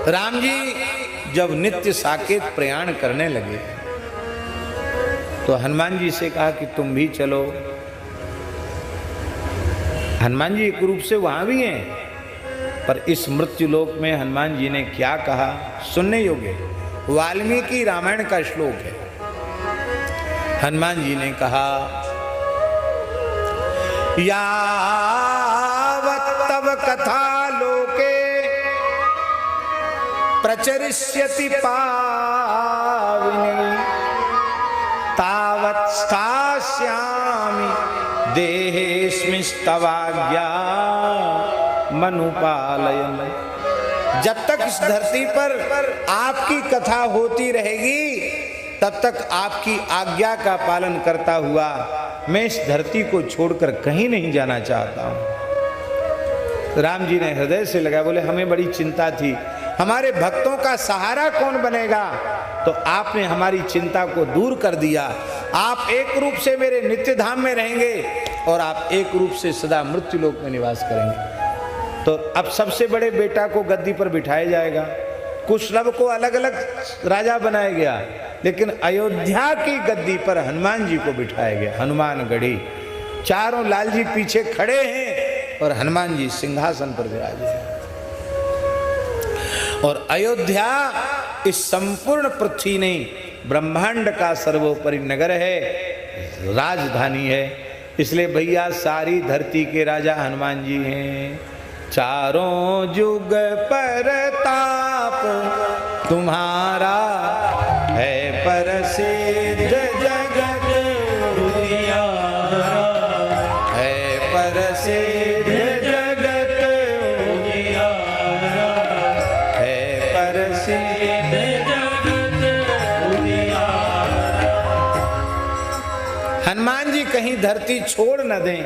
राम जी जब नित्य साकेत प्रयाण करने लगे तो हनुमान जी से कहा कि तुम भी चलो। हनुमान जी एक रूप से वहां भी हैं, पर इस मृत्यु लोक में हनुमान जी ने क्या कहा सुनने योग्य। वाल्मीकि रामायण का श्लोक है। हनुमान जी ने कहा, यावत् तव कथा लोके प्रचरिष्यति पावनी तावत् स्थास्यामि देहेऽस्मिस्तवाज्ञा मनुपालयन्। जब तक इस धरती पर आपकी कथा होती रहेगी तब तक आपकी आज्ञा का पालन करता हुआ मैं इस धरती को छोड़कर कहीं नहीं जाना चाहता हूं। राम जी ने हृदय से लगाया, बोले हमें बड़ी चिंता थी, हमारे भक्तों का सहारा कौन बनेगा, तो आपने हमारी चिंता को दूर कर दिया। आप एक रूप से मेरे नित्य धाम में रहेंगे और आप एक रूप से सदा मृत्यु लोक में निवास करेंगे। तो अब सबसे बड़े बेटा को गद्दी पर बिठाया जाएगा, कुशलभ को अलग अलग राजा बनाया गया, लेकिन अयोध्या की गद्दी पर हनुमान जी को बिठाया गया। हनुमान गढ़ी, चारों लाल जी पीछे खड़े हैं और हनुमान जी सिंहासन पर विराजे हैं। और अयोध्या इस संपूर्ण पृथ्वी नहीं, ब्रह्मांड का सर्वोपरि नगर है, राजधानी है। इसलिए भैया सारी धरती के राजा हनुमान जी हैं। चारों युग परताप तुम्हारा है प्रसिद्ध जगत उजियारा, है प्रसिद्ध जगत उजियारा, है प्रसिद्ध जगत उजियारा। हनुमान जी कहीं धरती छोड़ न दें,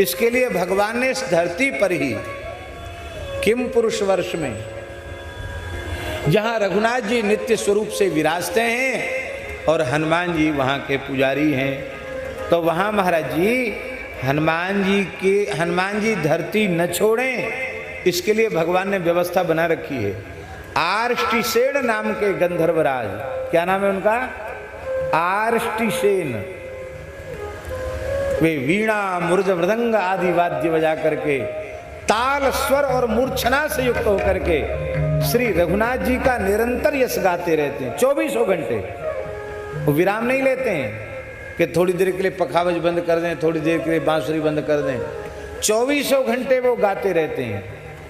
इसके लिए भगवान ने इस धरती पर ही किम पुरुष वर्ष में, जहां रघुनाथ जी नित्य स्वरूप से विराजते हैं और हनुमान जी वहां के पुजारी हैं, तो वहां महाराज जी हनुमान जी धरती न छोड़ें, इसके लिए भगवान ने व्यवस्था बना रखी है। आर्ष्टिसेन नाम के गंधर्वराज, क्या नाम है उनका? आर्ष्टिसेन। वे वीणा मुर्ज मृदंग आदि वाद्य बजा करके ताल स्वर और मूर्छना से युक्त होकर के श्री रघुनाथ जी का निरंतर यश गाते रहते हैं। 24 घंटे वो विराम नहीं लेते हैं कि थोड़ी देर के लिए पखावज बंद कर दें, थोड़ी देर के लिए बांसुरी बंद कर दें। 24 घंटे वो गाते रहते हैं,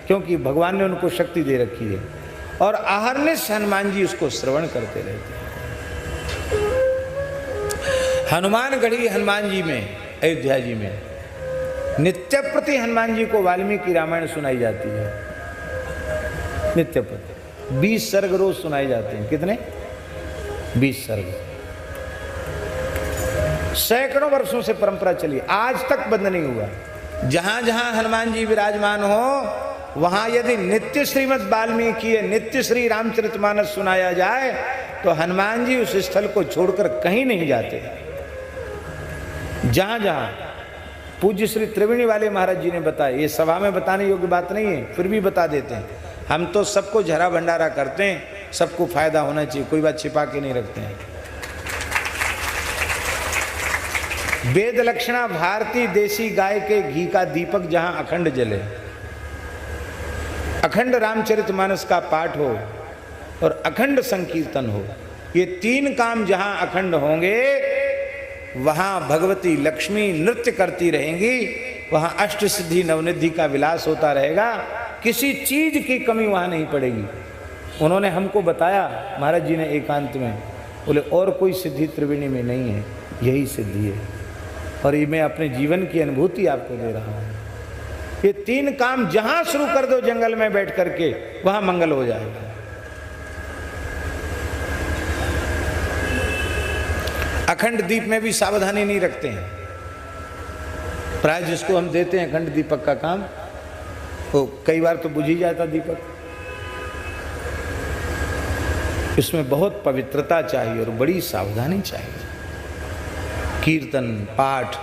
क्योंकि भगवान ने उनको शक्ति दे रखी है। और अहर्निश हनुमान जी उसको श्रवण करते रहते हैं। हनुमानगढ़ी हनुमान जी में, अयोध्या जी में नित्य प्रति हनुमान जी को वाल्मीकि रामायण सुनाई जाती है। नित्य प्रति 20 सर्ग रोज सुनाए जाते हैं। कितने? 20 सर्ग। सैकड़ों वर्षों से परंपरा चली, आज तक बंद नहीं हुआ। जहां जहां हनुमान जी विराजमान हो वहां यदि नित्य श्रीमद् वाल्मीकि नित्य श्री रामचरितमानस सुनाया जाए तो हनुमान जी उस स्थल को छोड़कर कहीं नहीं जाते। जहां जहां पूज्य श्री त्रिवेणी वाले महाराज जी ने बताया, ये सभा में बताने योग्य बात नहीं है, फिर भी बता देते हैं। हम तो सबको झरा भंडारा करते हैं, सबको फायदा होना चाहिए, कोई बात छिपा के नहीं रखते हैं। वेद लक्षणा भारतीय देसी गाय के घी का दीपक जहां अखंड जले, अखंड रामचरितमानस का पाठ हो और अखंड संकीर्तन हो, ये 3 काम जहां अखंड होंगे वहां भगवती लक्ष्मी नृत्य करती रहेंगी, वहां अष्ट सिद्धि नवनिधि का विलास होता रहेगा, किसी चीज की कमी वहां नहीं पड़ेगी। उन्होंने हमको बताया महाराज जी ने एकांत में, बोले और कोई सिद्धि त्रिवेणी में नहीं है, यही सिद्धि है। और ये मैं अपने जीवन की अनुभूति आपको दे रहा हूं। ये 3 काम जहां शुरू कर दो जंगल में बैठ करके, वहां मंगल हो जाएगा। अखंड दीप में भी सावधानी नहीं रखते हैं। प्राय जिसको हम देते हैं अखंड दीपक का काम, वो कई बार तो बुझ ही जाता दीपक। इसमें बहुत पवित्रता चाहिए और बड़ी सावधानी चाहिए। कीर्तन पाठ